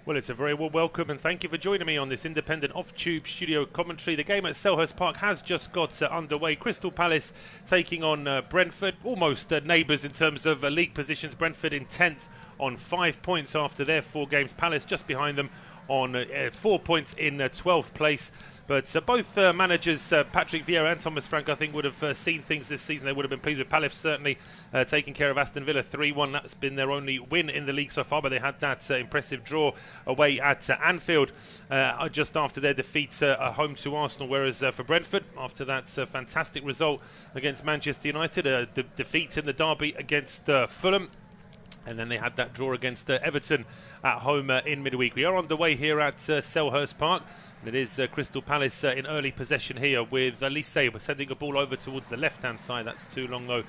Well, it's a very warm welcome and thank you for joining me on this independent off-tube studio commentary. The game at Selhurst Park has just got underway. Crystal Palace taking on Brentford, almost neighbours in terms of league positions. Brentford in 10th on 5 points after their 4 games. Palace just behind them on 4 points in 12th place. But both managers, Patrick Vieira and Thomas Frank, I think would have seen things this season. They would have been pleased with Palace certainly taking care of Aston Villa 3-1. That's been their only win in the league so far, but they had that impressive draw away at Anfield just after their defeat home to Arsenal. Whereas for Brentford, after that fantastic result against Manchester United, the defeat in the derby against Fulham, and then they had that draw against Everton at home in midweek. We are on the way here at Selhurst Park. And it is Crystal Palace in early possession here with Elise sending a ball over towards the left-hand side. That's too long though.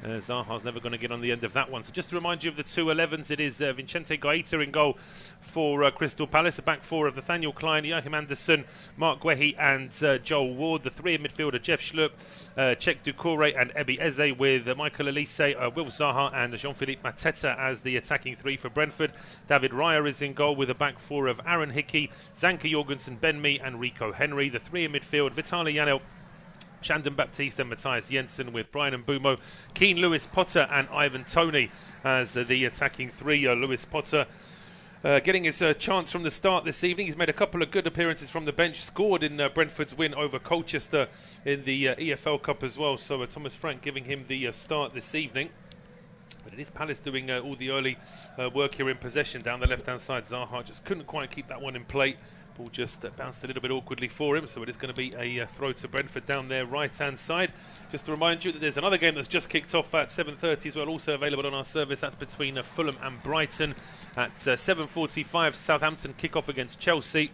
Zaha's never going to get on the end of that one. So just to remind you of the 2-11s, it is Vicente Guaita in goal for Crystal Palace. A back four of Nathaniel Klein, Joachim Andersen, Mark Guehi and Joel Ward. The three in midfielder, Jeff Schlupp, Cech Doucouré and Ebi Eze, with Michael Elise, Will Zaha and Jean-Philippe Mateta as the attacking three for Brentford. David Raya is in goal with a back four of Aaron Hickey, Zanka Jorgensen, Ben Mee and Rico Henry. The three in midfield, Vitaly Janelt, Shandon Baptiste and Matthias Jensen, with Brian Mbeumo, Keane Lewis Potter and Ivan Toney as the attacking three. Lewis Potter getting his chance from the start this evening. He's made a couple of good appearances from the bench, scored in Brentford's win over Colchester in the EFL Cup as well. So Thomas Frank giving him the start this evening. But it is Palace doing all the early work here in possession down the left-hand side. Zaha just couldn't quite keep that one in play. Ball just bounced a little bit awkwardly for him, so it is going to be a throw to Brentford down their right-hand side. Just to remind you that there's another game that's just kicked off at 7:30 as well, also available on our service. That's between Fulham and Brighton at 7:45. Southampton kick off against Chelsea.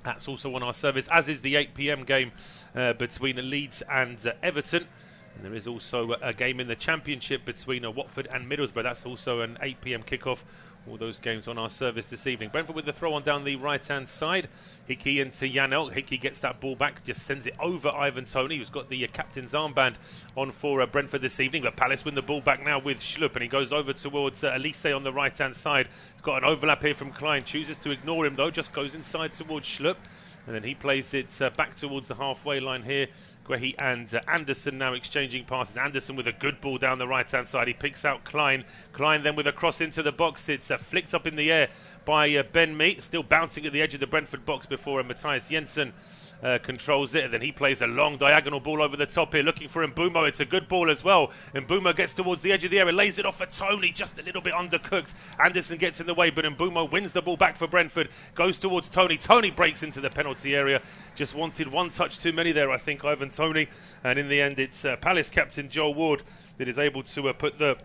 That's also on our service, as is the 8 p.m. game between Leeds and Everton. And there is also a game in the Championship between Watford and Middlesbrough. That's also an 8 p.m. kickoff. All those games on our service this evening. Brentford with the throw on down the right-hand side. Hickey into Janelt. Hickey gets that ball back, just sends it over Ivan Toney, who's got the captain's armband on for Brentford this evening. But Palace win the ball back now with Schlupp, and he goes over towards Elise on the right-hand side. He's got an overlap here from Klein. Chooses to ignore him though, just goes inside towards Schlupp. And then he plays it back towards the halfway line here. Guehi and Andersen now exchanging passes. Andersen with a good ball down the right-hand side. He picks out Klein. Klein then with a cross into the box. It's flicked up in the air by Ben Mee. Still bouncing at the edge of the Brentford box before Matthias Jensen controls it. And then he plays a long diagonal ball over the top here, looking for Mbeumo. It's a good ball as well. Mbeumo gets towards the edge of the area, lays it off for Toney, just a little bit undercooked. Andersen gets in the way, but Mbeumo wins the ball back for Brentford. Goes towards Toney. Toney breaks into the penalty area. Just wanted one touch too many there, I think, Ivan Toney. And in the end, it's Palace captain Joel Ward that is able to put the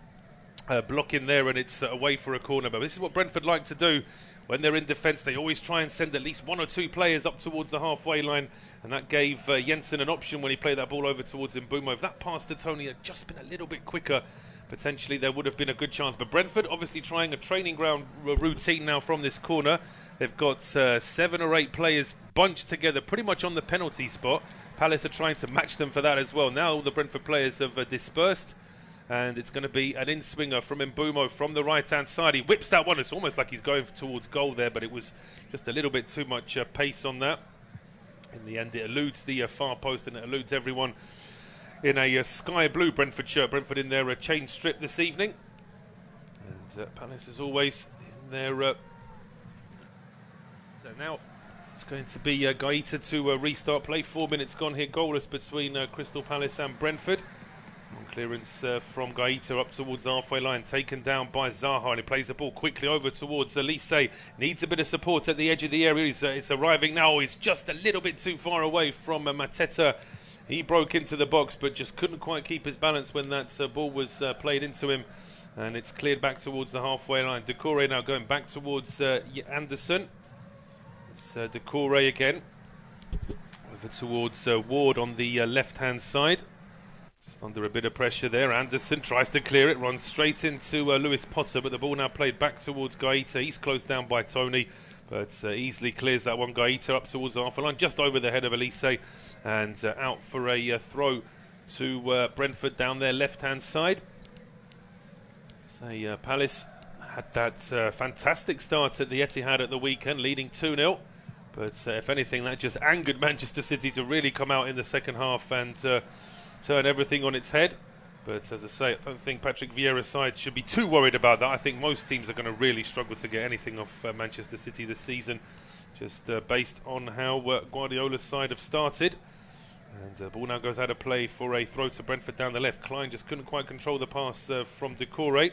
block in there, and it's away for a corner. But this is what Brentford like to do. When they're in defence, they always try and send at least one or two players up towards the halfway line, and that gave Jensen an option when he played that ball over towards Mbeumo. If that pass to Toney had just been a little bit quicker, potentially there would have been a good chance. But Brentford obviously trying a training ground routine now from this corner. They've got 7 or 8 players bunched together pretty much on the penalty spot. Palace are trying to match them for that as well. Now all the Brentford players have dispersed. And it's going to be an in-swinger from Mbeumo from the right-hand side. He whips that one. It's almost like he's going towards goal there, but it was just a little bit too much pace on that. In the end, it eludes the far post, and it eludes everyone in a sky blue Brentford shirt. Brentford in their chain strip this evening. And Palace, as always, in their... So now it's going to be Guaita to restart play. 4 minutes gone here, goalless between Crystal Palace and Brentford. Clearance from Guaita up towards the halfway line, taken down by Zaha, and he plays the ball quickly over towards Elise. Needs a bit of support at the edge of the area. It's arriving now. He's just a little bit too far away from Mateta. He broke into the box, but just couldn't quite keep his balance when that ball was played into him. And it's cleared back towards the halfway line. Doucouré now going back towards Andersen. It's Doucouré again. Over towards Ward on the left-hand side. Just under a bit of pressure there. Andersen tries to clear it, runs straight into Lewis Potter, but the ball now played back towards Guaita. He's closed down by Toney, but easily clears that one. Guaita up towards the half line, just over the head of Elise, and out for a throw to Brentford down their left-hand side. So Palace had that fantastic start at the Etihad at the weekend, leading 2-0. But if anything, that just angered Manchester City to really come out in the second half and turn everything on its head. But as I say, I don't think Patrick Vieira's side should be too worried about that. I think most teams are going to really struggle to get anything off Manchester City this season, just based on how Guardiola's side have started. And ball now goes out of play for a throw to Brentford down the left. Klein just couldn't quite control the pass from Doucouré.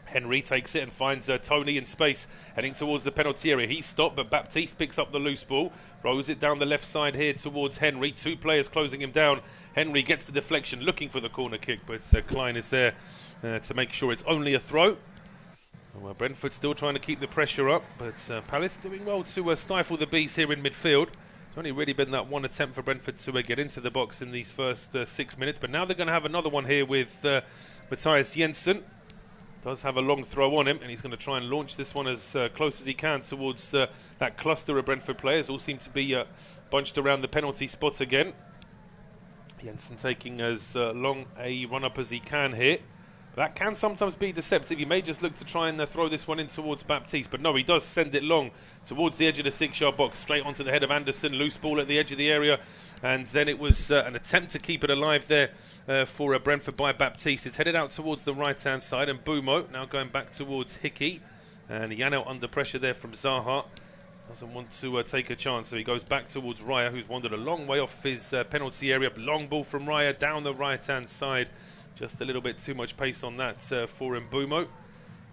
Henry takes it and finds Tony in space, heading towards the penalty area. He's stopped, but Baptiste picks up the loose ball, rolls it down the left side here towards Henry. Two players closing him down. Henry gets the deflection, looking for the corner kick, but Klein is there to make sure it's only a throw. Well, Brentford still trying to keep the pressure up, but Palace doing well to stifle the beast here in midfield. It's only really been that one attempt for Brentford to get into the box in these first 6 minutes, but now they're going to have another one here with Matthias Jensen. Does have a long throw on him, and he's going to try and launch this one as close as he can towards that cluster of Brentford players. All seem to be bunched around the penalty spot again. Jensen taking as long a run-up as he can here. That can sometimes be deceptive. He may just look to try and throw this one in towards Baptiste, but no, he does send it long towards the edge of the 6-yard box, straight onto the head of Anderson. Loose ball at the edge of the area, and then it was an attempt to keep it alive there for Brentford by Baptiste. It's headed out towards the right-hand side, and Bumo now going back towards Hickey, and Janelt under pressure there from Zaha. Doesn't want to take a chance, so he goes back towards Raya, who's wandered a long way off his penalty area. Long ball from Raya down the right-hand side. Just a little bit too much pace on that for Mbumo.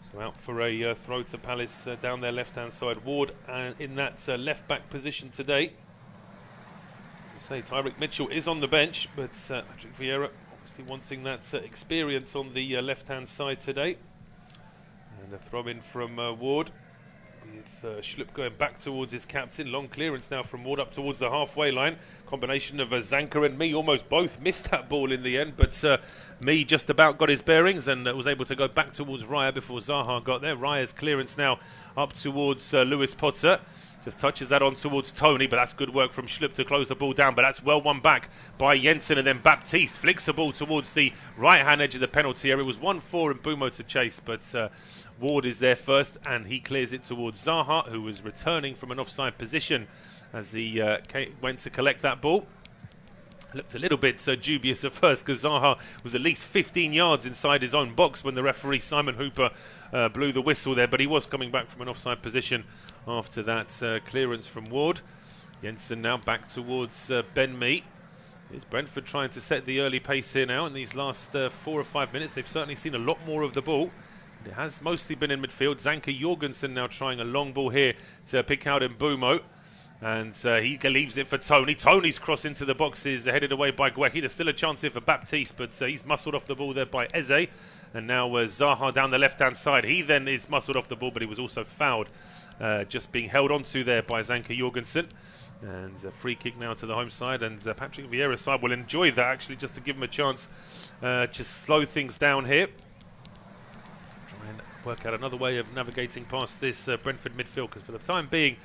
So out for a throw to Palace down their left-hand side. Ward in that left-back position today. Say Tyrick Mitchell is on the bench, but Patrick Vieira obviously wanting that experience on the left-hand side today. And a throw in from Ward, with Schlupp going back towards his captain. Long clearance now from Ward up towards the halfway line. Combination of Zanka and Mee almost both missed that ball in the end, but Mee just about got his bearings and was able to go back towards Raya before Zaha got there. Raya's clearance now up towards Lewis Potter. Just touches that on towards Tony, but that's good work from Schlupp to close the ball down, but that's well won back by Jensen, and then Baptiste flicks the ball towards the right-hand edge of the penalty area. It was 1-4 and Bumo to chase, but Ward is there first, and he clears it towards Zaha, who was returning from an offside position as he went to collect that ball. Looked a little bit dubious at first because Zaha was at least 15 yards inside his own box when the referee Simon Hooper blew the whistle there, but he was coming back from an offside position after that clearance from Ward. Jensen now back towards Ben Mee. Is Brentford trying to set the early pace here now in these last 4 or 5 minutes? They've certainly seen a lot more of the ball. It has mostly been in midfield. Zanka Jorgensen now trying a long ball here to pick out Mbumo. And he leaves it for Tony. Tony's cross into the boxes, headed away by Guecki. There's still a chance here for Baptiste, but he's muscled off the ball there by Eze. And now Zaha down the left-hand side. He then is muscled off the ball, but he was also fouled, just being held onto there by Zanka Jorgensen. And a free kick now to the home side. And Patrick Vieira's side will enjoy that, actually, just to give him a chance to slow things down here. Try and work out another way of navigating past this Brentford midfield, because for the time being,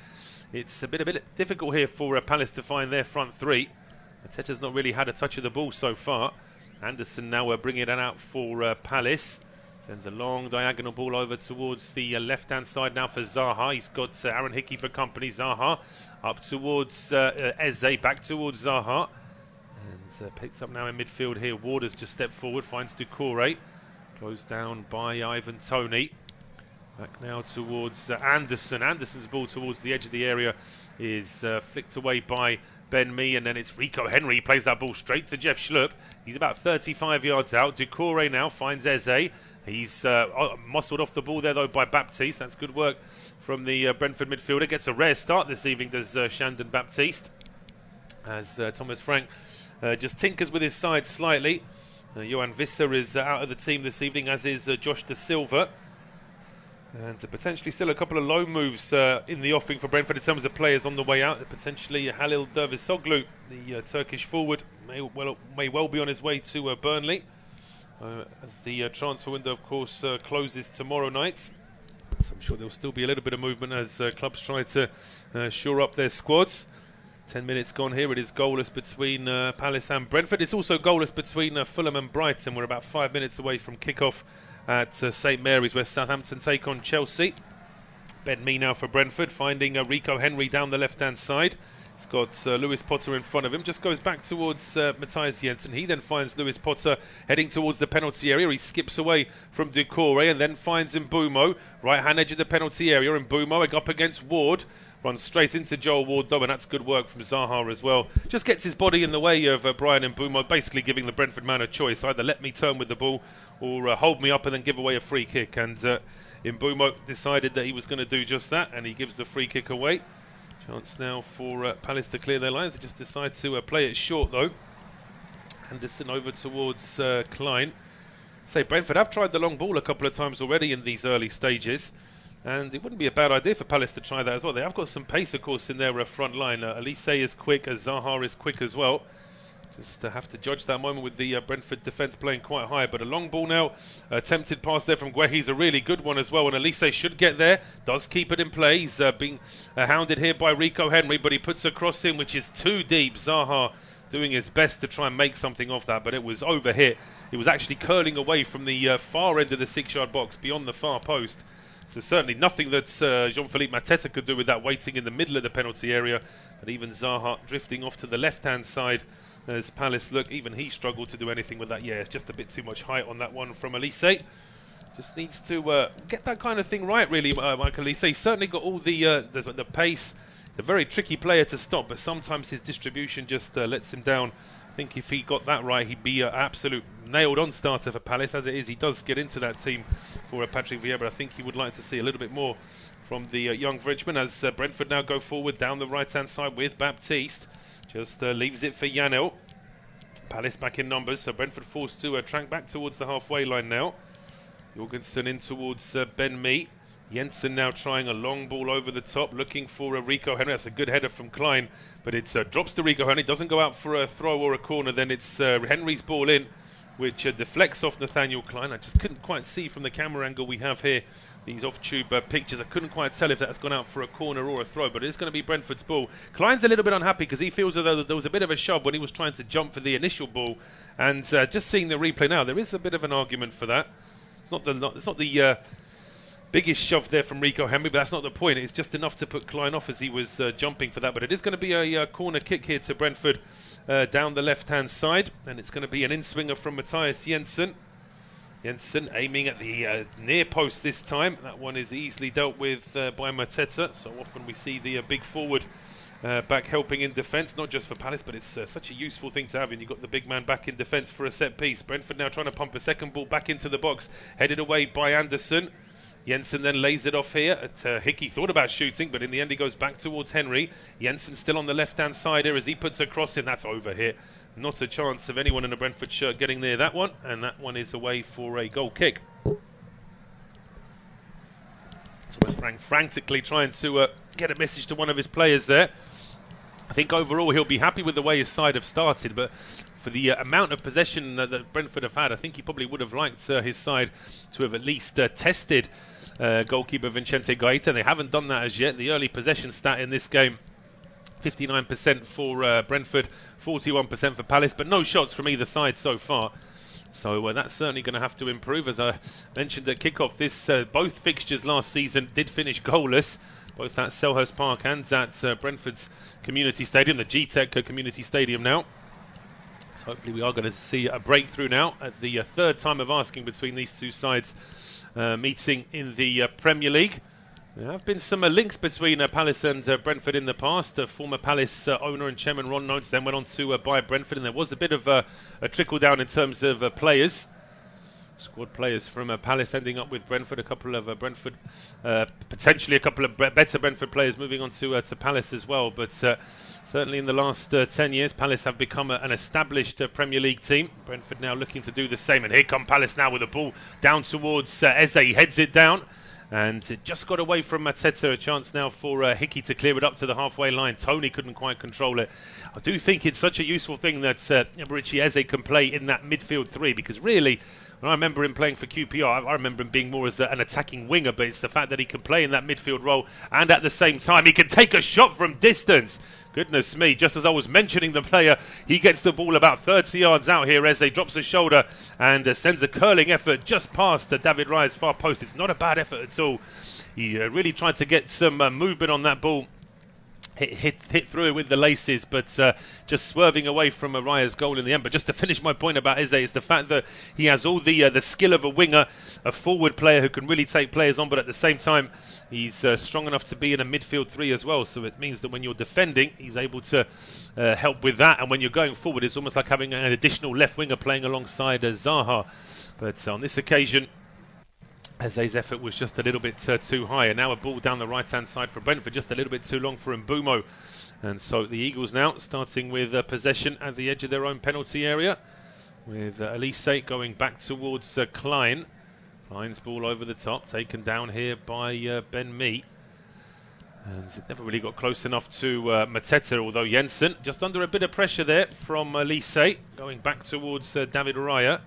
it's a bit difficult here for Palace to find their front three. Arteta's not really had a touch of the ball so far. Anderson now bringing it out for Palace. Sends a long diagonal ball over towards the left-hand side now for Zaha. He's got Aaron Hickey for company. Zaha up towards Eze, back towards Zaha. And picks up now in midfield here. Ward has just stepped forward, finds Doucouré. Closed down by Ivan Toney. Back now towards Anderson. Anderson's ball towards the edge of the area is flicked away by Ben Mee, and then it's Rico Henry. He plays that ball straight to Jeff Schlupp. He's about 35 yards out. Doucouré now finds Eze. He's muscled off the ball there, though, by Baptiste. That's good work from the Brentford midfielder. Gets a rare start this evening, does Shandon Baptiste, as Thomas Frank just tinkers with his side slightly. Johan Visser is out of the team this evening, as is Josh Da Silva. And potentially still a couple of low moves in the offing for Brentford in terms of players on the way out. Potentially Halil Dervisoglu, the Turkish forward, may well be on his way to Burnley. As the transfer window, of course, closes tomorrow night. So I'm sure there'll still be a little bit of movement as clubs try to shore up their squads. 10 minutes gone here. It is goalless between Palace and Brentford. It's also goalless between Fulham and Brighton. We're about 5 minutes away from kick-off at St Mary's, where Southampton take on Chelsea. Ben Mee now for Brentford, finding Rico Henry down the left-hand side. He's got Lewis Potter in front of him. Just goes back towards Matthias Jensen. He then finds Lewis Potter heading towards the penalty area. He skips away from Doucouré and then finds Mbeumo. Right-hand edge of the penalty area. Mbeumo up against Ward. Runs straight into Joel Ward though, and that's good work from Zaha as well. Just gets his body in the way of Brian Mbeumo, basically giving the Brentford man a choice. Either let me turn with the ball or hold me up and then give away a free kick. And Mbeumo decided that he was going to do just that, and he gives the free kick away. Chance now for Palace to clear their lines. They just decide to play it short though. Anderson over towards Klein. Say Brentford have tried the long ball a couple of times already in these early stages, and it wouldn't be a bad idea for Palace to try that as well. They have got some pace, of course, in their front line. Elise is quick, as Zaha is quick as well. Just have to judge that moment with the Brentford defence playing quite high. But a long ball now, attempted pass there from Guehi's a really good one as well. And Elise should get there, does keep it in play. He's being hounded here by Rico Henry, but he puts a cross in, which is too deep. Zaha doing his best to try and make something of that, but it was overhit. It was actually curling away from the far end of the 6-yard box, beyond the far post. So certainly nothing that Jean-Philippe Mateta could do with that, waiting in the middle of the penalty area. But even Zaha drifting off to the left-hand side as Palace look, even he struggled to do anything with that. Yeah, it's just a bit too much height on that one from Elise. Just needs to get that kind of thing right, really, Michael Elise. He's certainly got all the pace. A very tricky player to stop, but sometimes his distribution just lets him down. I think if he got that right, he'd be an absolute nailed-on starter for Palace. As it is, he does get into that team for Patrick Vieira, but I think he would like to see a little bit more from the young Frenchman as Brentford now go forward down the right-hand side with Baptiste. Just leaves it for Janel. Palace back in numbers, so Brentford forced to track back towards the halfway line now. Jorgensen in towards Ben Mee. Jensen now trying a long ball over the top, looking for Rico Henry. That's a good header from Klein, but it drops to Rico Henry. Doesn't go out for a throw or a corner. Then it's Henry's ball in, which deflects off Nathaniel Klein. I just couldn't quite see from the camera angle we have here, these off-tube pictures. I couldn't quite tell if that's gone out for a corner or a throw, but it's going to be Brentford's ball. Klein's a little bit unhappy because he feels as though there was a bit of a shove when he was trying to jump for the initial ball. And just seeing the replay now, there is a bit of an argument for that. It's not the biggest shove there from Rico Henry, but that's not the point. It's just enough to put Klein off as he was jumping for that. But it is going to be a corner kick here to Brentford down the left-hand side, and it's going to be an in-swinger from Matthias Jensen. Jensen aiming at the near post this time. That one is easily dealt with by Mateta. So often we see the big forward back helping in defence, not just for Palace, but it's such a useful thing to have, and you've got the big man back in defence for a set piece. Brentford now trying to pump a second ball back into the box, headed away by Anderson. Jensen then lays it off here at Hickey. Thought about shooting, but in the end he goes back towards Henry. Jensen still on the left-hand side here as he puts a cross in. That's over here. Not a chance of anyone in a Brentford shirt getting near that one, and that one is away for a goal kick. So West Frank frantically trying to get a message to one of his players there. I think overall he'll be happy with the way his side have started, but for the amount of possession that Brentford have had, I think he probably would have liked his side to have at least tested goalkeeper Vicente Gaeta. They haven't done that as yet. The early possession stat in this game, 59% for Brentford, 41% for Palace, but no shots from either side so far. So that's certainly going to have to improve. As I mentioned at kickoff, both fixtures last season did finish goalless, both at Selhurst Park and at Brentford's Community Stadium, the G-Tech Community Stadium now. So hopefully we are going to see a breakthrough now at the third time of asking between these two sides meeting in the Premier League. There have been some links between Palace and Brentford in the past. Former Palace owner and chairman Ron Notes then went on to buy Brentford, and there was a bit of a trickle down in terms of players. Squad players from Palace ending up with Brentford. A couple of Brentford, potentially a couple of better Brentford players moving on to Palace as well. But certainly in the last 10 years, Palace have become an established Premier League team. Brentford now looking to do the same. And here come Palace now with the ball down towards Eze. He heads it down. And it just got away from Mateta. A chance now for Hickey to clear it up to the halfway line. Tony couldn't quite control it. I do think it's such a useful thing that Richie Eze can play in that midfield three, because really when I remember him playing for QPR, I remember him being more as an attacking winger, but it's the fact that he can play in that midfield role and at the same time he can take a shot from distance. Goodness me, just as I was mentioning the player, he gets the ball about 30 yards out here as he drops his shoulder and sends a curling effort just past David Raya's far post. It's not a bad effort at all. He really tried to get some movement on that ball. Hit through it with the laces, but just swerving away from Raya's goal in the end. But just to finish my point about Eze, is the fact that he has all the skill of a winger, a forward player who can really take players on, but at the same time he's strong enough to be in a midfield three as well. So it means that when you're defending, he's able to help with that, and when you're going forward, it's almost like having an additional left winger playing alongside Zaha. But on this occasion, Eze's effort was just a little bit too high, and now a ball down the right-hand side for Brentford, just a little bit too long for Mbumo. And so the Eagles now starting with possession at the edge of their own penalty area, with Elise going back towards Klein. Klein's ball over the top, taken down here by Ben Mee. And it never really got close enough to Mateta, although Jensen just under a bit of pressure there from Elise, going back towards David Raya.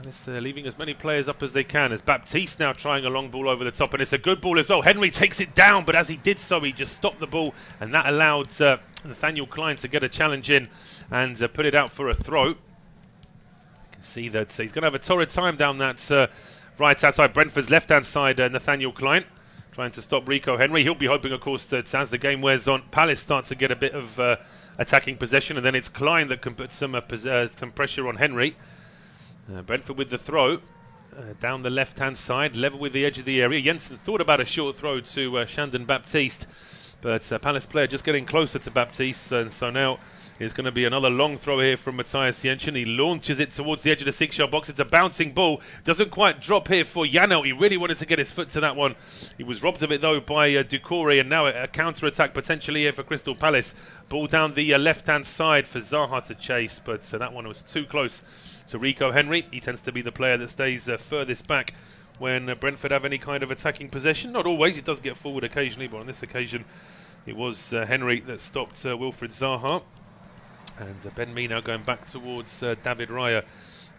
Palace leaving as many players up as they can, as Baptiste now trying a long ball over the top, and it's a good ball as well. Henry takes it down, but as he did so, he just stopped the ball, and that allowed Nathaniel Klein to get a challenge in and put it out for a throw. You can see that he's going to have a torrid time down that right-hand side, Brentford's left-hand side, Nathaniel Klein, trying to stop Rico Henry. He'll be hoping, of course, that as the game wears on, Palace starts to get a bit of attacking possession, and then it's Klein that can put some pressure on Henry. Brentford with the throw down the left-hand side, level with the edge of the area. Jensen thought about a short throw to Shandon Baptiste, but Palace player just getting closer to Baptiste, and so now it's going to be another long throw here from Matthias Jensen. He launches it towards the edge of the 6-yard box. It's a bouncing ball. Doesn't quite drop here for Janelt. He really wanted to get his foot to that one. He was robbed of it, though, by Doucouré, and now a counter-attack potentially here for Crystal Palace. Ball down the left-hand side for Zaha to chase, but that one was too close to Rico Henry. He tends to be the player that stays furthest back when Brentford have any kind of attacking possession. Not always. He does get forward occasionally, but on this occasion it was Henry that stopped Wilfried Zaha. And Ben Mee now going back towards David Raya,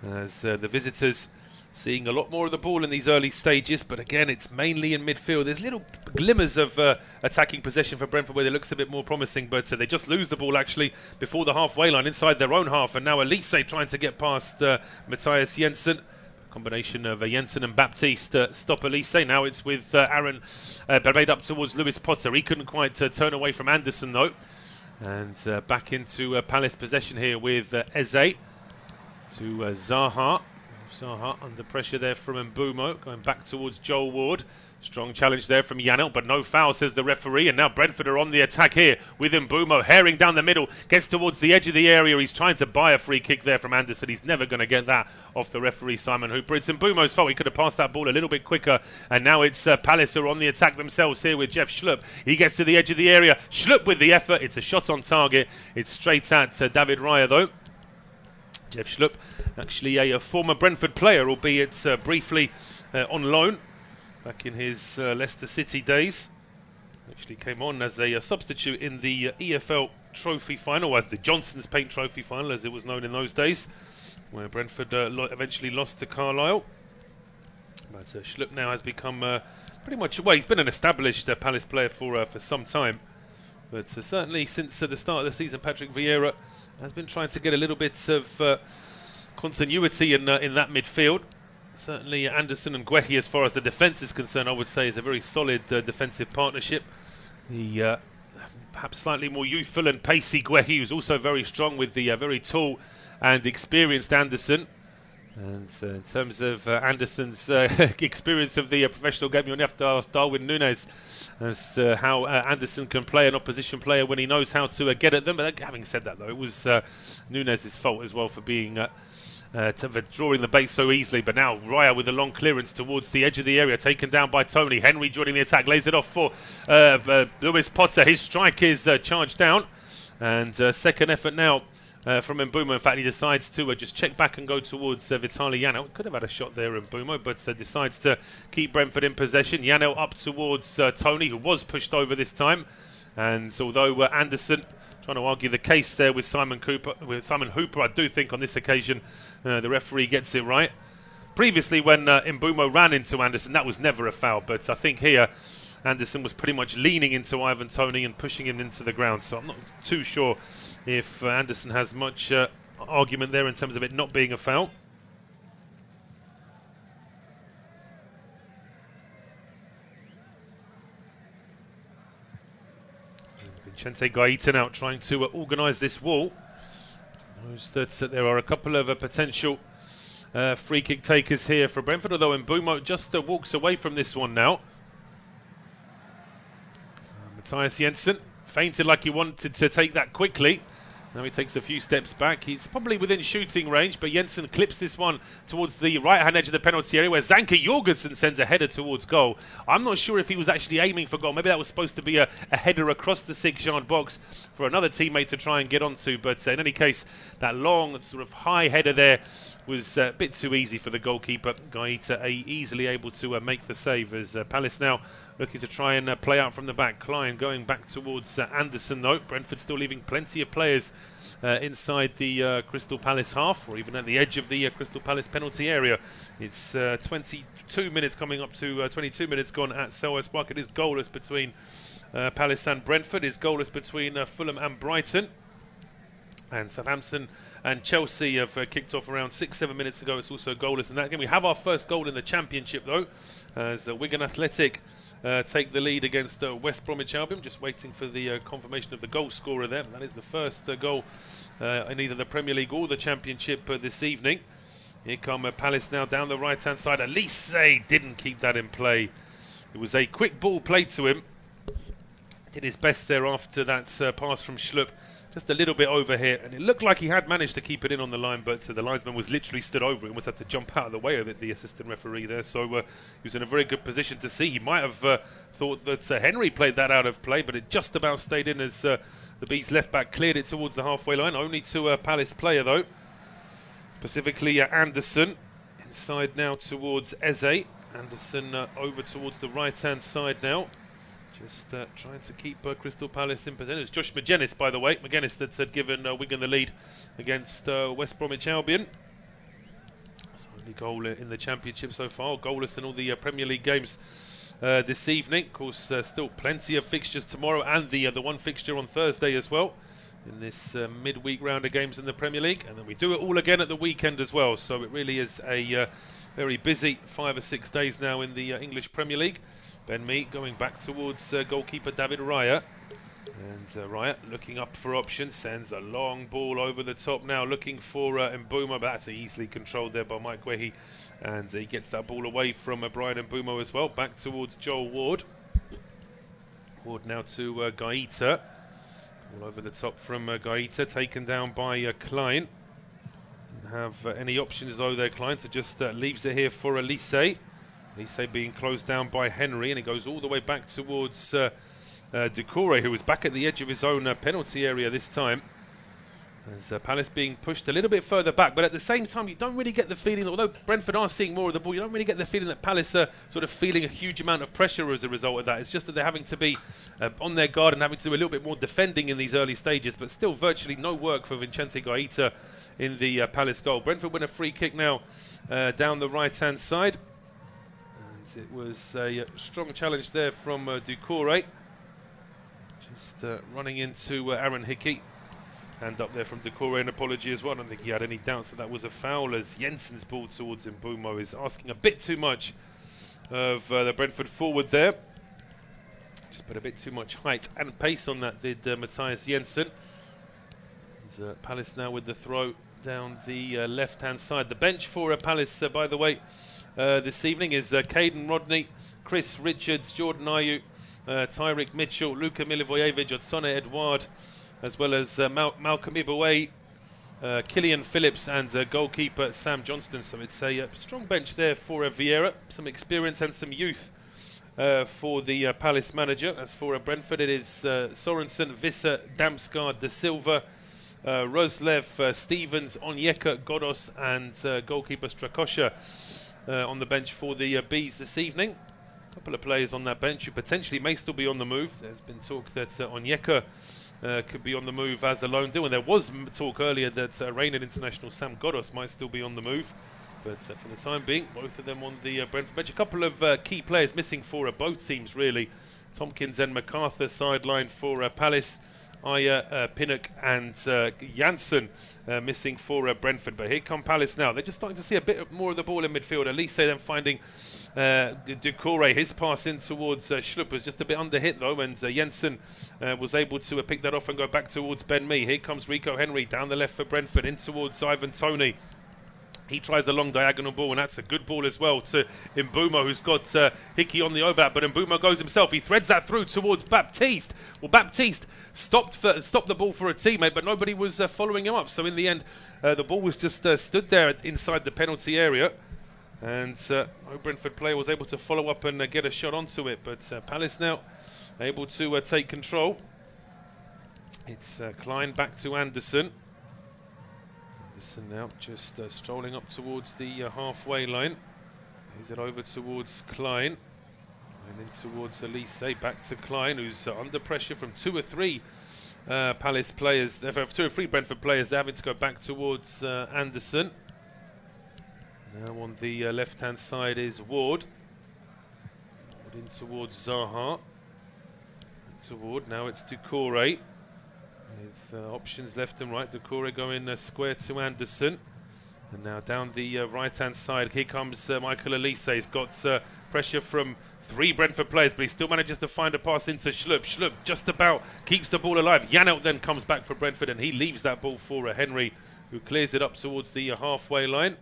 as the visitors seeing a lot more of the ball in these early stages, but again it's mainly in midfield. There's little glimmers of attacking possession for Brentford where it looks a bit more promising, but they just lose the ball actually before the halfway line inside their own half, and now Elise trying to get past Matthias Jensen. Combination of Jensen and Baptiste stop Elise. Now it's with Aaron made up towards Lewis Potter. He couldn't quite turn away from Anderson though. And back into Palace possession here with Eze to Zaha. Zaha under pressure there from Mbumo, going back towards Joel Ward. Strong challenge there from Janelt, but no foul, says the referee. And now Brentford are on the attack here with Mbumo, herring down the middle, gets towards the edge of the area. He's trying to buy a free kick there from Anderson. He's never going to get that off the referee, Simon Hooper. It's Mbumo's fault. He could have passed that ball a little bit quicker. And now it's Palace who are on the attack themselves here with Jeff Schlupp. He gets to the edge of the area. Schlupp with the effort. It's a shot on target. It's straight at David Raya, though. Jeff Schlupp, actually a former Brentford player, albeit briefly on loan back in his Leicester City days. Actually came on as a substitute in the EFL Trophy Final, as the Johnson's Paint Trophy Final, as it was known in those days, where Brentford eventually lost to Carlisle. But Schlupp now has become pretty much, well, he's been an established Palace player for some time. But certainly since the start of the season, Patrick Vieira has been trying to get a little bit of continuity in that midfield. Certainly Anderson and Guehi, as far as the defence is concerned, I would say is a very solid defensive partnership. The perhaps slightly more youthful and pacey Guehi, who's also very strong with the very tall and experienced Anderson. And in terms of Anderson's experience of the professional game, you'll have to ask Darwin Núñez as to how Anderson can play an opposition player when he knows how to get at them. But having said that, though, it was Núñez's fault as well for being for drawing the bait so easily. But now Raya with a long clearance towards the edge of the area, taken down by Tony. Henry joining the attack, lays it off for Lewis Potter. His strike is charged down, and second effort now from Mbumo. In fact, he decides to just check back and go towards Vitaly Janelt. Could have had a shot there, Mbumo, but decides to keep Brentford in possession. Janelt up towards Tony, who was pushed over this time. And although Anderson trying to argue the case there with Simon Hooper, I do think on this occasion the referee gets it right. Previously, when Mbeumo ran into Anderson, that was never a foul. But I think here, Anderson was pretty much leaning into Ivan Toney and pushing him into the ground. So I'm not too sure if Anderson has much argument there in terms of it not being a foul. Vicente Gaeta now trying to organise this wall. Knows that there are a couple of potential free kick takers here for Brentford, although Mbeumo just walks away from this one now. Matthias Jensen feinted like he wanted to take that quickly. Now he takes a few steps back. He's probably within shooting range, but Jensen clips this one towards the right-hand edge of the penalty area where Zanka Jorgensen sends a header towards goal. I'm not sure if he was actually aiming for goal. Maybe that was supposed to be a header across the 6-yard box for another teammate to try and get onto. But in any case, that long, sort of high header there was a bit too easy for the goalkeeper. Gaeta easily able to make the save as Palace now looking to try and play out from the back. Klein going back towards Anderson though. Brentford still leaving plenty of players inside the Crystal Palace half, or even at the edge of the Crystal Palace penalty area. It's 22 minutes coming up to 22 minutes gone at Selhurst Park. It is goalless between Palace and Brentford. It's goalless between Fulham and Brighton. And Southampton and Chelsea have kicked off around 6-7 minutes ago. It's also goalless in that game. We have our first goal in the Championship though, as Wigan Athletic take the lead against West Bromwich Albion. Just waiting for the confirmation of the goal scorer there. That is the first goal in either the Premier League or the Championship this evening. Here come Palace now down the right hand side. Elise didn't keep that in play. It was a quick ball played to him. Did his best there after that pass from Schlupp. Just a little bit over here, and it looked like he had managed to keep it in on the line, but the linesman was literally stood over it and was had to jump out of the way of it, the assistant referee there. So he was in a very good position to see. He might have thought that Henry played that out of play, but it just about stayed in as the Bees left back cleared it towards the halfway line. Only to a Palace player though, specifically Anderson. Inside now towards Eze. Anderson over towards the right hand side now. Just trying to keep Crystal Palace in possession. It's Josh Magennis, by the way. Magennis that had given Wigan the lead against West Bromwich Albion. It's only goal in the Championship so far. Goalless in all the Premier League games this evening. Of course, still plenty of fixtures tomorrow and the one fixture on Thursday as well in this midweek round of games in the Premier League. And then we do it all again at the weekend as well. So it really is a very busy 5 or 6 days now in the English Premier League. Ben Mee going back towards goalkeeper David Raya. And Raya looking up for options, sends a long ball over the top now, looking for Mbeumo, but that's easily controlled there by Mike Wehi. And he gets that ball away from Brian Mbeumo as well, back towards Joel Ward. Ward now to Gaeta. All over the top from Gaeta, taken down by Klein. Didn't have any options though there, Klein, so just leaves it here for Elise. Elise being closed down by Henry, and it goes all the way back towards Doucouré, who was back at the edge of his own penalty area this time. As Palace being pushed a little bit further back, but at the same time you don't really get the feeling, although Brentford are seeing more of the ball, you don't really get the feeling that Palace are sort of feeling a huge amount of pressure as a result of that. It's just that they're having to be on their guard and having to do a little bit more defending in these early stages, but still virtually no work for Vicente Gaeta in the Palace goal. Brentford win a free kick now down the right hand side. It was a strong challenge there from Doucouré. Just running into Aaron Hickey. Hand up there from Doucouré, an apology as well. I don't think he had any doubts that that was a foul, as Jensen's ball towards Mbeumo is asking a bit too much of the Brentford forward there. Just put a bit too much height and pace on that, did Matthias Jensen. And, Palace now with the throw down the left-hand side. The bench for Palace, by the way, this evening is Caden Rodney, Chris Richards, Jordan Ayew, Tyrick Mitchell, Luka Milivojevic, Odsone Edouard, as well as Malcolm Iboué, Killian Phillips and goalkeeper Sam Johnston. So it's a strong bench there for Vieira, some experience and some youth for the Palace manager. As for Brentford, it is Sorensen, Visser, Damsgaard, De Silva, Roslev, Stevens, Onyeka, Godos and goalkeeper Strakosha on the bench for the Bees this evening. A couple of players on that bench who potentially may still be on the move. There's been talk that Onyeka could be on the move as a loan deal, and there was talk earlier that Reigning international Sam Godos might still be on the move. But for the time being, both of them on the Brentford bench. A couple of key players missing for both teams, really. Tompkins and MacArthur sidelined for Palace. Aya, Pinnock and Janssen missing for Brentford. But here come Palace now. They're just starting to see a bit more of the ball in midfield. At least them finding Doucouré. His pass in towards Schlupp was just a bit under hit though, and Jensen was able to pick that off and go back towards Ben Mee. Here comes Rico Henry down the left for Brentford, in towards Ivan Toney. He tries a long diagonal ball, and that's a good ball as well to Mbeumo, who's got Hickey on the overlap, but Mbeumo goes himself. He threads that through towards Baptiste. Well, Baptiste stopped the ball for a teammate, but nobody was following him up. So in the end, the ball was just stood there inside the penalty area, and no Brentford player was able to follow up and get a shot onto it. But Palace now able to take control. It's Klein back to Anderson. Anderson now just strolling up towards the halfway line. Is it over towards Klein? And then towards Elise, back to Klein, who's under pressure from two or three Palace players, two or three Brentford players. They're having to go back towards Anderson. Now on the left-hand side is Ward. Ward in towards Zaha. To Ward, now it's Doucouré. With options left and right. Doucouré going square to Anderson. And now down the right-hand side, here comes Michael Elise. He's got pressure from three Brentford players, but he still manages to find a pass into Schlupp. Schlupp just about keeps the ball alive. Janelt then comes back for Brentford, and he leaves that ball for Henry, who clears it up towards the halfway line.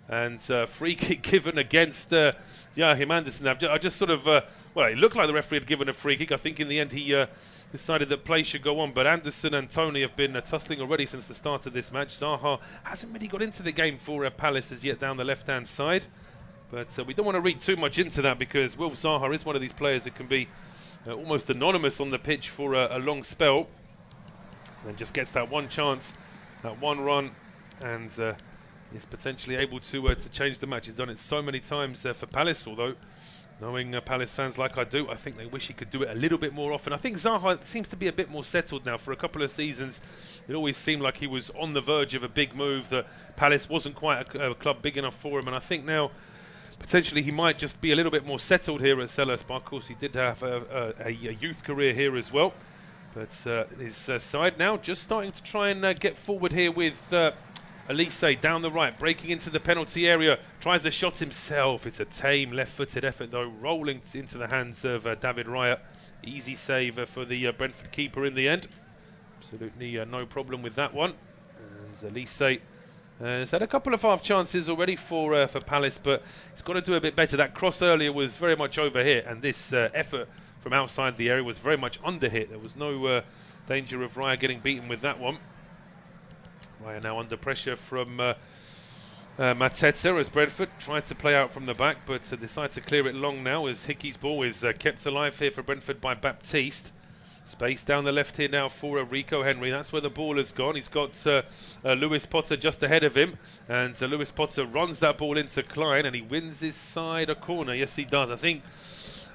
And free kick given against Joachim Andersen. I just sort of, well, it looked like the referee had given a free kick. I think in the end he decided that play should go on. But Anderson and Toney have been tussling already since the start of this match. Zaha hasn't really got into the game for Palace as yet down the left-hand side. But we don't want to read too much into that, because Will Zaha is one of these players that can be almost anonymous on the pitch for a long spell. And just gets that one chance, that one run, and is potentially able to change the match. He's done it so many times for Palace, although knowing Palace fans like I do, I think they wish he could do it a little bit more often. I think Zaha seems to be a bit more settled now. For a couple of seasons, it always seemed like he was on the verge of a big move, that Palace wasn't quite a club big enough for him, and I think now potentially he might just be a little bit more settled here at Selhurst Park. Of course, he did have a youth career here as well, but his side now just starting to try and get forward here with Elise down the right, breaking into the penalty area, tries a shot himself. It's a tame left-footed effort though, rolling into the hands of David Raya. Easy save for the Brentford keeper in the end. Absolutely no problem with that one. And Elise has had a couple of half chances already for Palace, but he's got to do a bit better. That cross earlier was very much over hit, and this effort from outside the area was very much under hit. There was no danger of Raya getting beaten with that one. Raya now under pressure from Mateta as Brentford tried to play out from the back, but decide to clear it long now as Hickey's ball is kept alive here for Brentford by Baptiste. Space down the left here now for Rico Henry. That's where the ball has gone. He's got Lewis Potter just ahead of him, and Lewis Potter runs that ball into Klein, and he wins his side a corner. Yes, he does. I think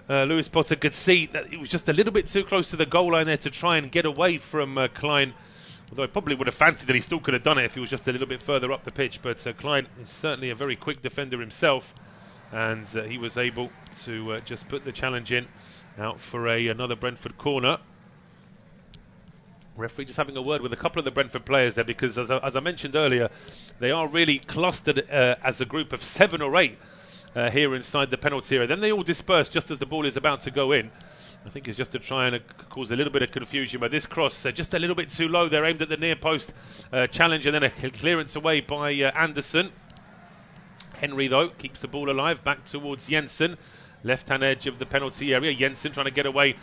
Lewis Potter could see that he was just a little bit too close to the goal line there to try and get away from Klein. Although I probably would have fancied that he still could have done it if he was just a little bit further up the pitch. But Klein is certainly a very quick defender himself, and he was able to just put the challenge in out for another Brentford corner. Referee just having a word with a couple of the Brentford players there, because as I mentioned earlier, they are really clustered as a group of 7 or 8 here inside the penalty area. Then they all disperse just as the ball is about to go in. I think it's just to try and cause a little bit of confusion, but this cross just a little bit too low. They're aimed at the near post challenge, and then a clearance away by Anderson. Henry though keeps the ball alive back towards Jensen. Left-hand edge of the penalty area. Jensen trying to get away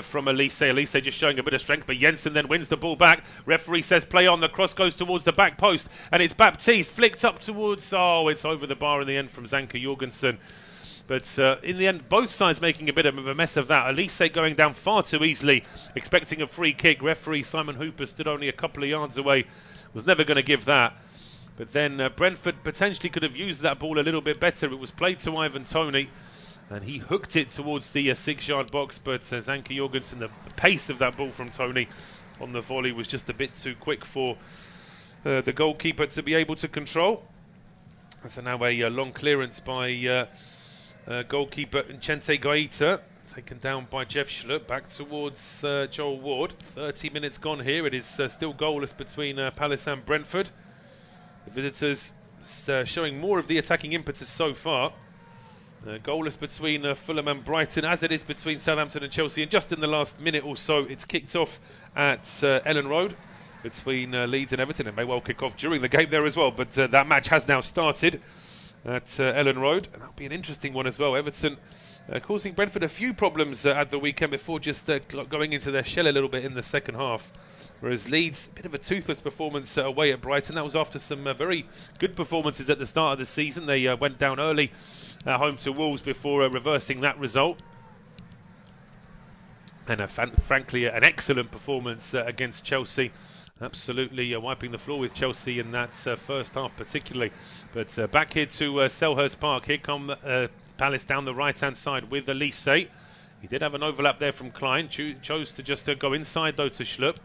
from Elise. Elise just showing a bit of strength, but Jensen then wins the ball back. Referee says play on. The cross goes towards the back post, and it's Baptiste flicked up towards... Oh, it's over the bar in the end from Zanka Jorgensen. But in the end, both sides making a bit of a mess of that. Elise going down far too easily, expecting a free kick. Referee Simon Hooper stood only a couple of yards away. Was never going to give that. But then Brentford potentially could have used that ball a little bit better. It was played to Ivan Toney, and he hooked it towards the 6-yard box. But Zanka Jorgensen, the pace of that ball from Toney on the volley was just a bit too quick for the goalkeeper to be able to control. So now a long clearance by goalkeeper Nchente Gaeta, taken down by Jeff Schlupp, back towards Joel Ward. 30 minutes gone here. It is still goalless between Palace and Brentford. The visitors showing more of the attacking impetus so far. Goalless between Fulham and Brighton, as it is between Southampton and Chelsea. And just in the last minute or so, it's kicked off at Ellen Road between Leeds and Everton. It may well kick off during the game there as well, but that match has now started at Ellen Road, and that'll be an interesting one as well. Everton causing Brentford a few problems at the weekend before just going into their shell a little bit in the second half. Whereas Leeds, a bit of a toothless performance away at Brighton. That was after some very good performances at the start of the season. They went down early at home to Wolves before reversing that result. And frankly, an excellent performance against Chelsea. Absolutely wiping the floor with Chelsea in that first half particularly. But back here to Selhurst Park. Here come Palace down the right-hand side with Elise. He did have an overlap there from Klein. Chose to just go inside though to Schlupp.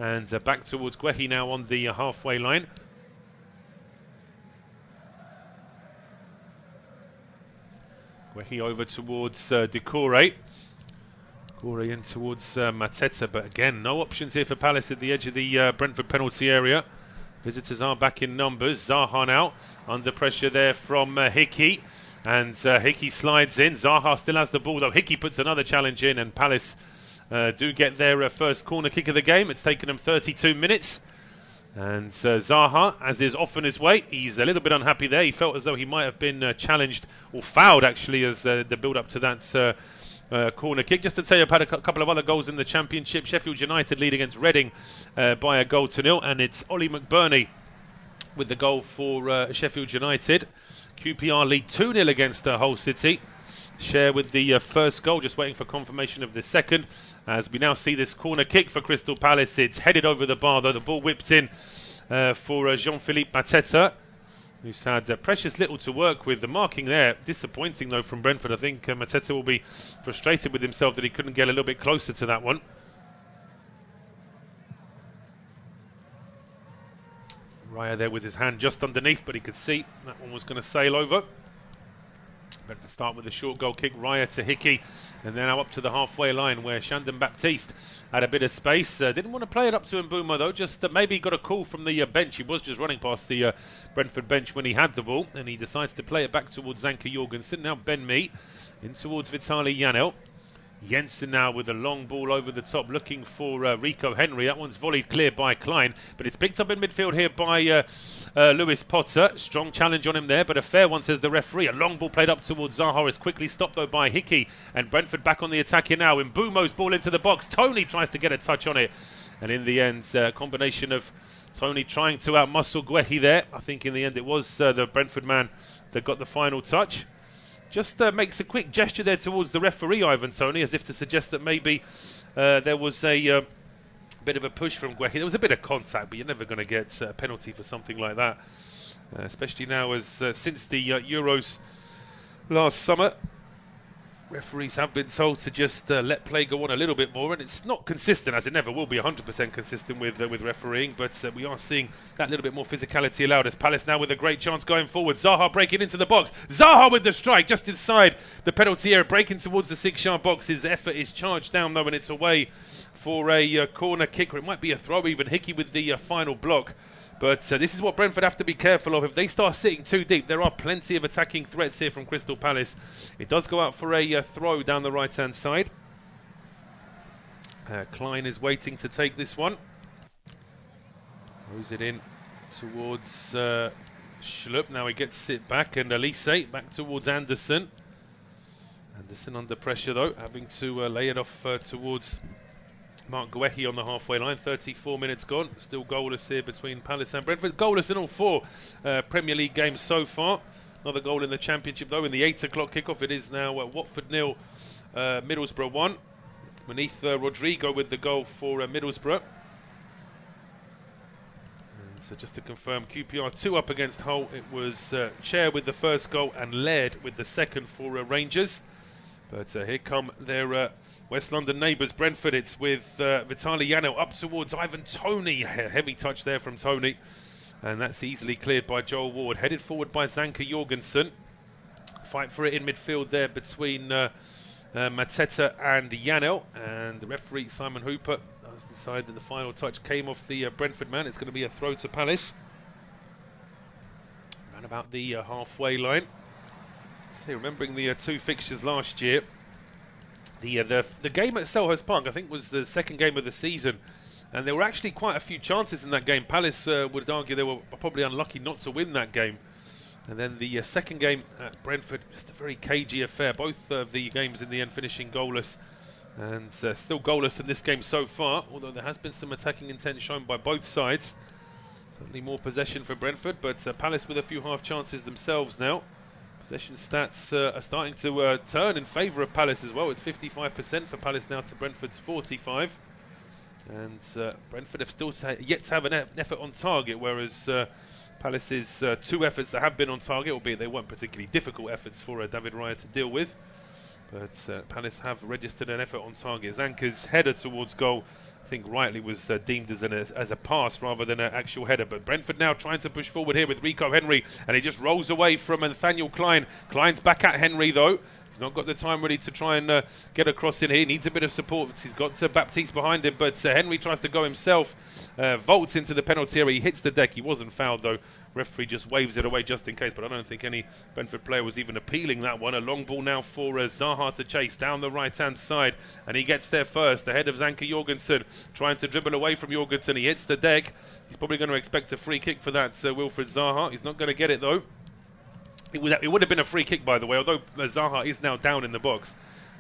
And back towards Guehi now on the halfway line. Guehi over towards Decore. Decore in towards Mateta, but again, no options here for Palace at the edge of the Brentford penalty area. Visitors are back in numbers. Zaha now under pressure there from Hickey. And Hickey slides in. Zaha still has the ball though. Hickey puts another challenge in, and Palace do get their first corner kick of the game. It's taken them 32 minutes. And Zaha, as is often his way, he's a little bit unhappy there. He felt as though he might have been challenged, or fouled actually, as the build-up to that corner kick. Just to say, I've had a couple of other goals in the Championship. Sheffield United lead against Reading by 1-0, and it's Ollie McBurney with the goal for Sheffield United. QPR lead 2-0 against Hull City. Share with the first goal, just waiting for confirmation of the second. As we now see this corner kick for Crystal Palace, it's headed over the bar though. The ball whipped in for Jean-Philippe Mateta, who's had precious little to work with. The marking there, disappointing though from Brentford. I think Mateta will be frustrated with himself that he couldn't get a little bit closer to that one. Raya there with his hand just underneath, but he could see that one was going to sail over. Brentford start with a short goal kick. Raya to Hickey, and then now up to the halfway line where Shandon Baptiste had a bit of space. Didn't want to play it up to Mbeumo though, just maybe got a call from the bench. He was just running past the Brentford bench when he had the ball, and he decides to play it back towards Zanka Jorgensen. Now Ben Mee in towards Vitaly Janelt. Jensen now with a long ball over the top, looking for Rico Henry. That one's volleyed clear by Klein, but it's picked up in midfield here by Lewis Potter. Strong challenge on him there, but a fair one, says the referee. A long ball played up towards Zaha is quickly stopped though by Hickey, and Brentford back on the attack here now. Mbeumo's ball into the box. Tony tries to get a touch on it, and in the end, a combination of Tony trying to outmuscle Guehi there. I think in the end it was the Brentford man that got the final touch. Just makes a quick gesture there towards the referee, Ivan Toney, as if to suggest that maybe there was a bit of a push from Guehi. There was a bit of contact, but you're never going to get a penalty for something like that. Especially now, as since the Euros last summer, referees have been told to just let play go on a little bit more, and it's not consistent, as it never will be 100% consistent with refereeing, but we are seeing that little bit more physicality allowed. As Palace now with a great chance going forward. Zaha breaking into the box. Zaha with the strike just inside the penalty area, breaking towards the 6-yard box. His effort is charged down though, and it's away for a corner kick, or it might be a throw even. Hickey with the final block. But this is what Brentford have to be careful of. If they start sitting too deep, there are plenty of attacking threats here from Crystal Palace. It does go out for a throw down the right-hand side. Klein is waiting to take this one. Throws it in towards Schlupp. Now he gets it back, and Elise back towards Anderson. Anderson under pressure though, having to lay it off towards Mark Guehi on the halfway line. 34 minutes gone. Still goalless here between Palace and Brentford. Goalless in all 4 Premier League games so far. Another goal in the Championship though. In the 8 o'clock kickoff, it is now Watford 0, Middlesbrough 1. Beneath Rodrigo with the goal for Middlesbrough. And so just to confirm, QPR 2 up against Hull. It was Chair with the first goal and Laird with the second for Rangers. But here come their West London neighbours, Brentford. It's with Vitaly Janelt up towards Ivan Toney. Heavy touch there from Toney And that's easily cleared by Joel Ward. Headed forward by Zanka Jorgensen. Fight for it in midfield there between Mateta and Janel. And the referee, Simon Hooper, has decided that the final touch came off the Brentford man. It's going to be a throw to Palace. Around about the halfway line. See, remembering the two fixtures last year, the game at Selhurst Park, I think, was the second game of the season. And there were actually quite a few chances in that game. Palace would argue they were probably unlucky not to win that game. And then the second game at Brentford, just a very cagey affair. Both of the games in the end finishing goalless. And still goalless in this game so far, although there has been some attacking intent shown by both sides. Certainly more possession for Brentford, but Palace with a few half chances themselves now. Possession stats are starting to turn in favour of Palace as well. It's 55% for Palace now to Brentford's 45%. And Brentford have still yet to have an effort on target, whereas Palace's two efforts that have been on target, albeit they weren't particularly difficult efforts for David Raya to deal with. But Palace have registered an effort on target. Zanka's header towards goal, I think rightly, was deemed as a pass rather than an actual header. But Brentford now trying to push forward here with Rico Henry, and he just rolls away from Nathaniel Klein. Klein's back at Henry though. He's not got the time really to try and get across in here. He needs a bit of support. He's got Baptiste behind him, but Henry tries to go himself. Vaults into the penalty area. He hits the deck. He wasn't fouled though. Referee just waves it away just in case, but I don't think any Brentford player was even appealing that one. A long ball now for Zaha to chase down the right-hand side, and he gets there first, ahead of Zanka Jorgensen, trying to dribble away from Jorgensen. He hits the deck. He's probably going to expect a free kick for that, Wilfried Zaha. He's not going to get it though. It would have been a free kick, by the way, although Zaha is now down in the box.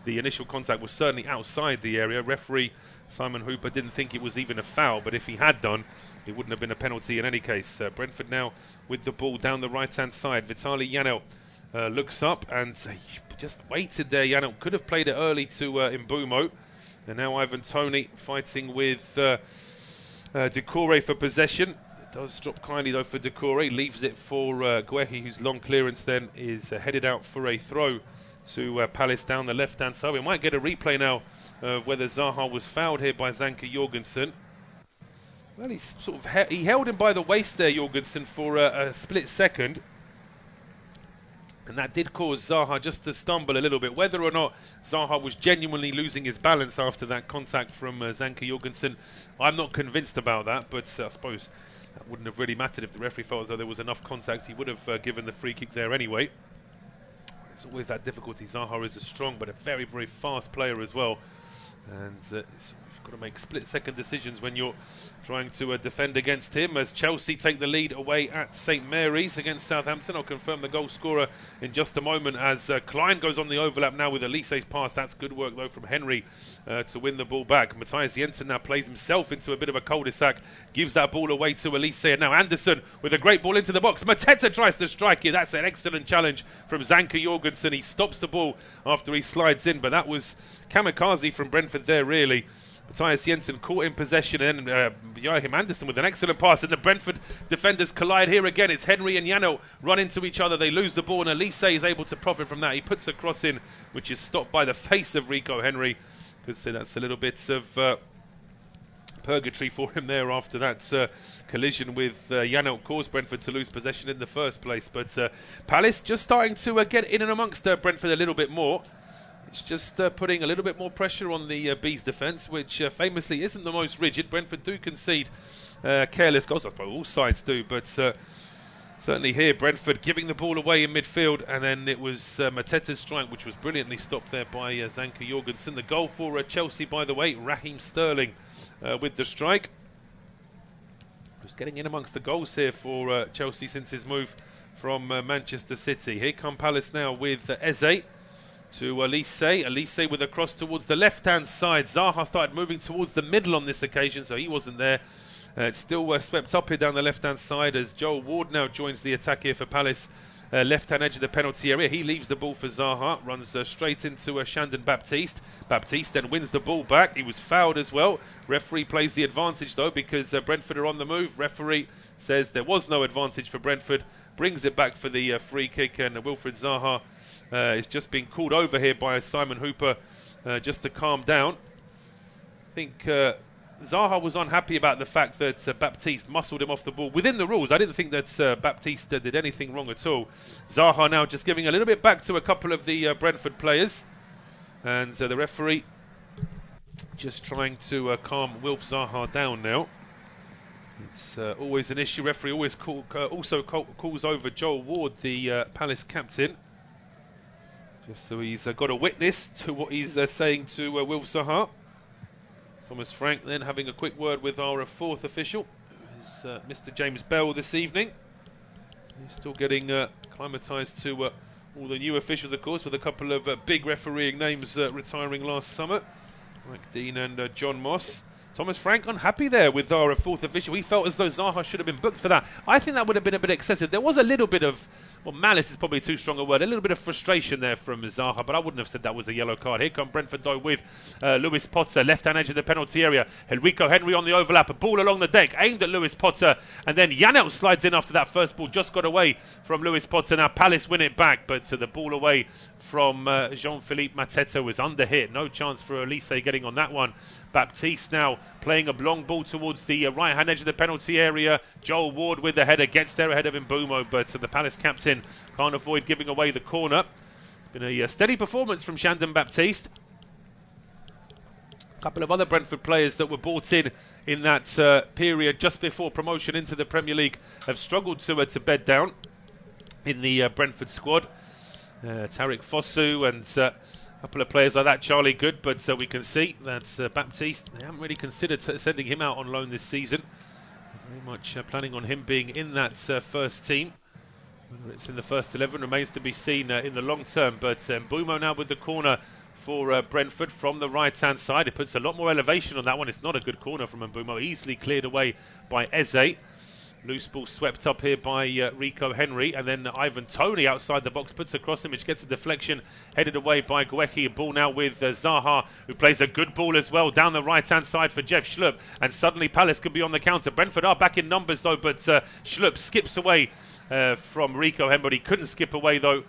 The initial contact was certainly outside the area. Referee Simon Hooper didn't think it was even a foul, but if he had done, it wouldn't have been a penalty in any case. Brentford now with the ball down the right-hand side. Vitaly Janel looks up and just waited there. Janel could have played it early to Mbumo. And now Ivan Toney fighting with Decore for possession. Does drop kindly though for Decore, leaves it for Guehi, whose long clearance then is headed out for a throw to Palace down the left-hand side. We might get a replay now of whether Zaha was fouled here by Zanka Jorgensen. Well, he's sort of he held him by the waist there, Jorgensen, for a split second. And that did cause Zaha just to stumble a little bit. Whether or not Zaha was genuinely losing his balance after that contact from Zanka Jorgensen, I'm not convinced about that, but I suppose that wouldn't have really mattered if the referee felt as though there was enough contact. He would have given the free kick there anyway. There's always that difficulty. Zaha is a strong but a very, very fast player as well. And you've got to make split-second decisions when you're trying to defend against him, as Chelsea take the lead away at St Mary's against Southampton. I'll confirm the goal scorer in just a moment, as Klein goes on the overlap now with Elise's pass. That's good work though from Henry to win the ball back. Matthias Jensen now plays himself into a bit of a cul-de-sac, gives that ball away to Elise, and now Anderson with a great ball into the box. Mateta tries to strike it. That's an excellent challenge from Zanka Jorgensen. He stops the ball after he slides in, but that was kamikaze from Brentford there really. Matthias Jensen caught in possession, and Joachim Andersen with an excellent pass, and the Brentford defenders collide here again. It's Henry and Janel run into each other. They lose the ball, and Elise is able to profit from that. He puts a cross in, which is stopped by the face of Rico Henry. Could say that's a little bit of purgatory for him there after that collision with Janel caused Brentford to lose possession in the first place. But Palace just starting to get in and amongst Brentford a little bit more. It's just putting a little bit more pressure on the Bees' defence, which famously isn't the most rigid. Brentford do concede careless goals. I suppose all sides do, but certainly here Brentford giving the ball away in midfield, and then it was Mateta's strike, which was brilliantly stopped there by Zanka Jorgensen. The goal for Chelsea, by the way, Raheem Sterling with the strike. Just getting in amongst the goals here for Chelsea since his move from Manchester City. Here come Palace now with Eze to Elise. Elise with a cross towards the left-hand side. Zaha started moving towards the middle on this occasion, so he wasn't there. It's still swept up here down the left-hand side as Joel Ward now joins the attack here for Palace. Left-hand edge of the penalty area. He leaves the ball for Zaha, runs straight into Shandon Baptiste. Baptiste then wins the ball back. He was fouled as well. Referee plays the advantage though, because Brentford are on the move. Referee says there was no advantage for Brentford, brings it back for the free kick, and Wilfried Zaha is just being called over here by Simon Hooper just to calm down. I think Zaha was unhappy about the fact that Baptiste muscled him off the ball within the rules. I didn't think that Baptiste did anything wrong at all. Zaha now just giving a little bit back to a couple of the Brentford players. And the referee just trying to calm Wilf Zaha down now. It's always an issue. Referee always calls over Joel Ward, the Palace captain. Just so he's got a witness to what he's saying to Wilf Zaha. Thomas Frank then having a quick word with our fourth official, who's Mr. James Bell this evening. He's still getting acclimatised to all the new officials, of course, with a couple of big refereeing names retiring last summer. Mike Dean and John Moss. Thomas Frank unhappy there with our fourth official. He felt as though Zaha should have been booked for that. I think that would have been a bit excessive. There was a little bit of, well, malice is probably too strong a word, a little bit of frustration there from Zaha, but I wouldn't have said that was a yellow card. Here come Brentford though with Lewis Potter, left-hand edge of the penalty area. Enrico Henry on the overlap, a ball along the deck, aimed at Lewis Potter, and then Janelt slides in after that first ball, just got away from Lewis Potter. Now Palace win it back, but the ball away from Jean-Philippe Mateta was under hit. No chance for Elise getting on that one. Baptiste now playing a long ball towards the right-hand edge of the penalty area. Joel Ward with the header, gets there ahead of Mbeumo, but the Palace captain can't avoid giving away the corner. Been a steady performance from Shandon Baptiste. A couple of other Brentford players that were brought in that period just before promotion into the Premier League have struggled to bed down in the Brentford squad. Tariq Fosu and a couple of players like that, Charlie Good, but we can see that Baptiste, they haven't really considered sending him out on loan this season. Very much planning on him being in that first team. Whether it's in the first 11 remains to be seen in the long term, but Mbeumo now with the corner for Brentford from the right-hand side. It puts a lot more elevation on that one. It's not a good corner from Mbeumo, easily cleared away by Eze. Loose ball swept up here by Rico Henry, and then Ivan Toney outside the box puts a cross in which gets a deflection, headed away by Guecki. A ball now with Zaha, who plays a good ball as well down the right-hand side for Jeff Schlupp, and suddenly Palace could be on the counter. Brentford are back in numbers though, but Schlupp skips away from Rico Henry. He couldn't skip away though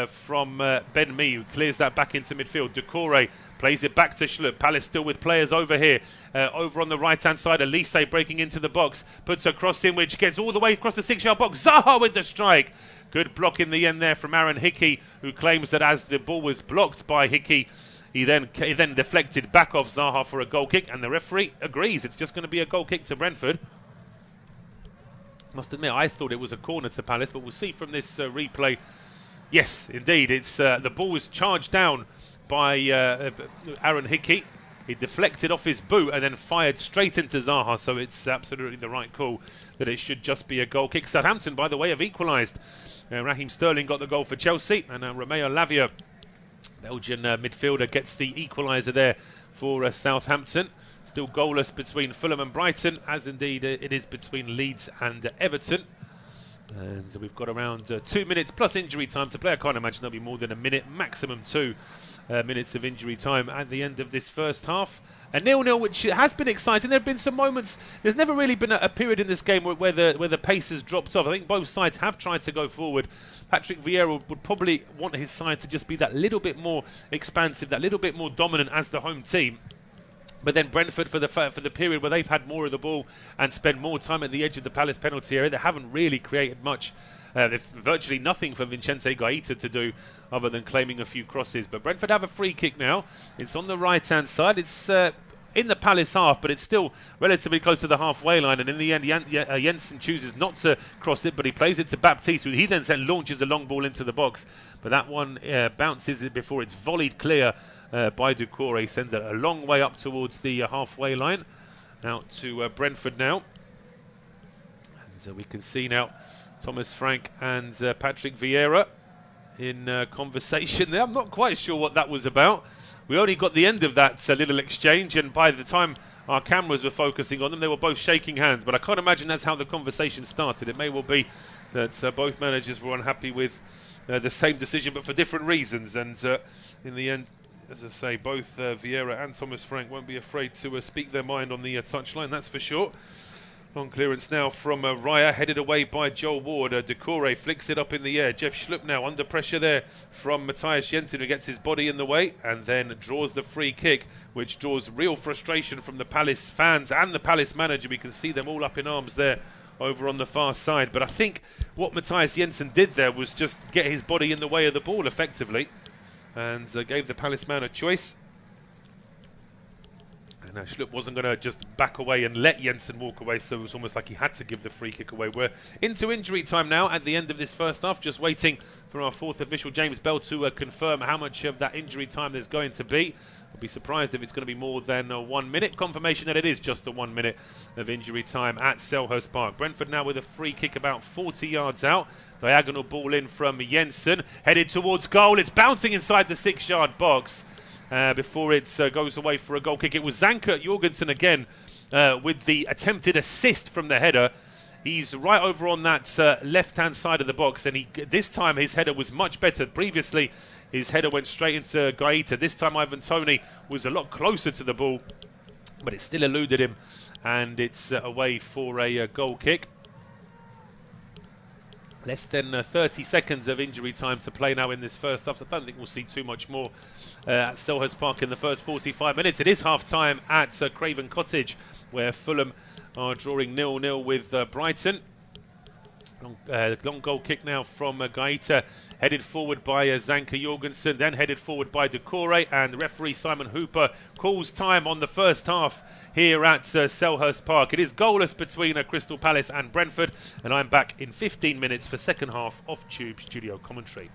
from Ben Mee, who clears that back into midfield. Doucouré plays it back to Schlupp. Palace still with players over here. Over on the right-hand side, Elise breaking into the box. Puts a cross in, which gets all the way across the 6-yard box. Zaha with the strike. Good block in the end there from Aaron Hickey, who claims that as the ball was blocked by Hickey, he then deflected back off Zaha for a goal kick, and the referee agrees. It's just going to be a goal kick to Brentford. Must admit, I thought it was a corner to Palace, but we'll see from this replay. Yes, indeed, it's the ball was charged down by Aaron Hickey. He deflected off his boot and then fired straight into Zaha, so it's absolutely the right call that it should just be a goal kick. Southampton, by the way, have equalised. Raheem Sterling got the goal for Chelsea, and Romeo Lavia, Belgian midfielder, gets the equaliser there for Southampton. Still goalless between Fulham and Brighton, as indeed it is between Leeds and Everton. And we've got around 2 minutes plus injury time to play. I can't imagine there'll be more than a minute, maximum 2 minutes of injury time at the end of this first half. A 0-0, which has been exciting. There have been some moments. There's never really been a period in this game where the pace has dropped off. I think both sides have tried to go forward. Patrick Vieira would probably want his side to just be that little bit more expansive, that little bit more dominant as the home team. But then Brentford, for the period where they've had more of the ball and spent more time at the edge of the Palace penalty area, they haven't really created much. There's virtually nothing for Vincenzo Gaeta to do other than claiming a few crosses. But Brentford have a free kick now. It's on the right-hand side. It's in the Palace half, but it's still relatively close to the halfway line. And in the end, Jensen chooses not to cross it, but he plays it to Baptiste, who he then launches a long ball into the box. But that one bounces it before it's volleyed clear by Doucouré. Sends it a long way up towards the halfway line. Out to Brentford now. And we can see now Thomas Frank and Patrick Vieira in conversation there. I'm not quite sure what that was about. We only got the end of that little exchange, and by the time our cameras were focusing on them, they were both shaking hands. But I can't imagine that's how the conversation started. It may well be that both managers were unhappy with the same decision, but for different reasons. And in the end, as I say, both Vieira and Thomas Frank won't be afraid to speak their mind on the touchline, that's for sure. Long clearance now from Raya, headed away by Joel Ward. Decore flicks it up in the air. Jeff Schlupp now under pressure there from Matthias Jensen, who gets his body in the way and then draws the free kick, which draws real frustration from the Palace fans and the Palace manager. We can see them all up in arms there over on the far side. But I think what Matthias Jensen did there was just get his body in the way of the ball effectively, and gave the Palace man a choice. Now Schlupp wasn't going to just back away and let Jensen walk away, so it was almost like he had to give the free kick away. We're into injury time now at the end of this first half, just waiting for our fourth official, James Bell, to confirm how much of that injury time there's going to be. I'll be surprised if it's going to be more than 1 minute. Confirmation that it is just the 1 minute of injury time at Selhurst Park. Brentford now with a free kick about 40 yards out. Diagonal ball in from Jensen, headed towards goal. It's bouncing inside the 6-yard box. Before it goes away for a goal kick. It was Zanker Jorgensen again with the attempted assist from the header. He's right over on that left-hand side of the box, and this time his header was much better. Previously, his header went straight into Gaeta. This time, Ivan Toney was a lot closer to the ball, but it still eluded him, and it's away for a goal kick. Less than 30 seconds of injury time to play now in this first half, so I don't think we'll see too much more at Selhurst Park in the first 45 minutes. It is half-time at Craven Cottage, where Fulham are drawing 0-0 with Brighton. Long goal kick now from Gaeta, headed forward by Zanker Jorgensen, then headed forward by Decore, and referee Simon Hooper calls time on the first half here at Selhurst Park. It is goalless between Crystal Palace and Brentford, and I'm back in 15 minutes for second half of Tube Studio Commentary.